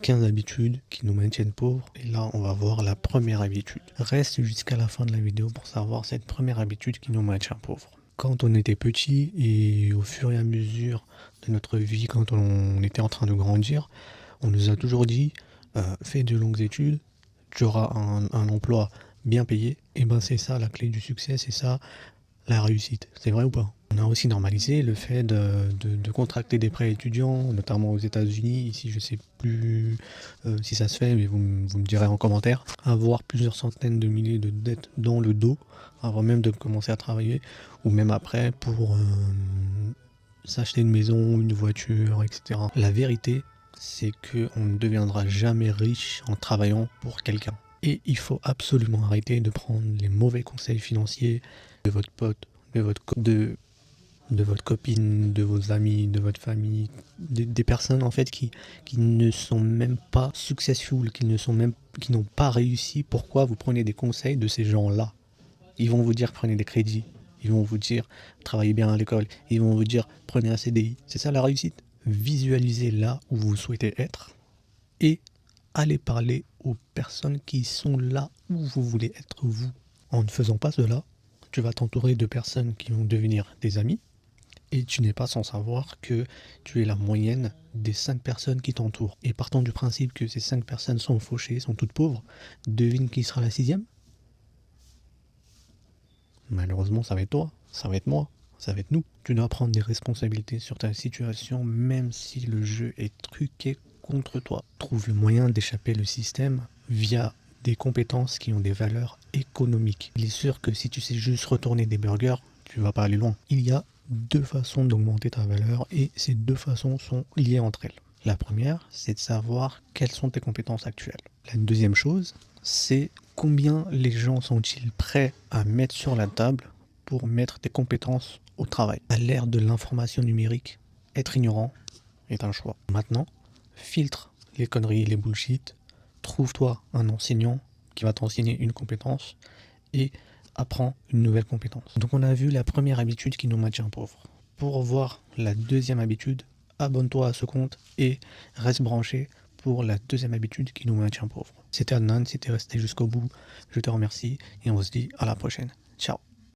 15 habitudes qui nous maintiennent pauvres. Et là, on va voir la première habitude. Reste jusqu'à la fin de la vidéo pour savoir cette première habitude qui nous maintient pauvres. Quand on était petit et au fur et à mesure de notre vie, quand on était en train de grandir, on nous a toujours dit fais de longues études, tu auras un emploi bien payé. Et ben c'est ça la clé du succès, c'est ça la réussite. C'est vrai ou pas? On a aussi normalisé le fait de contracter des prêts étudiants, notamment aux États-Unis. Ici, je sais plus si ça se fait, mais vous me direz en commentaire. Avoir plusieurs centaines de milliers de dettes dans le dos, avant même de commencer à travailler, ou même après pour s'acheter une maison, une voiture, etc. La vérité, c'est qu'on ne deviendra jamais riche en travaillant pour quelqu'un. Et il faut absolument arrêter de prendre les mauvais conseils financiers de votre pote, de votre copine, de vos amis, de votre famille, des personnes en fait qui ne sont même pas successful, qui n'ont pas réussi. Pourquoi vous prenez des conseils de ces gens-là? Ils vont vous dire prenez des crédits, ils vont vous dire travaillez bien à l'école, ils vont vous dire prenez un CDI. C'est ça la réussite. Visualisez là où vous souhaitez être et allez parler aux personnes qui sont là où vous voulez être vous. En ne faisant pas cela, tu vas t'entourer de personnes qui vont devenir des amis et tu n'es pas sans savoir que tu es la moyenne des 5 personnes qui t'entourent. Et partant du principe que ces 5 personnes sont fauchées, sont toutes pauvres, devine qui sera la 6e? Malheureusement, ça va être toi, ça va être moi, ça va être nous. Tu dois prendre des responsabilités sur ta situation, même si le jeu est truqué contre toi. Trouve le moyen d'échapper le système via des compétences qui ont des valeurs économiques. Il est sûr que si tu sais juste retourner des burgers, tu vas pas aller loin. Il y a 2 façons d'augmenter ta valeur et ces 2 façons sont liées entre elles. La première, c'est de savoir quelles sont tes compétences actuelles. La deuxième chose, c'est combien les gens sont-ils prêts à mettre sur la table pour mettre tes compétences au travail. À l'ère de l'information numérique, être ignorant est un choix. Maintenant, filtre les conneries, les bullshit, trouve-toi un enseignant qui va t'enseigner une compétence et apprends une nouvelle compétence. Donc on a vu la première habitude qui nous maintient pauvres. Pour voir la deuxième habitude, abonne-toi à ce compte et reste branché pour la deuxième habitude qui nous maintient pauvres. C'était Adnan, si t'es resté jusqu'au bout, je te remercie et on se dit à la prochaine.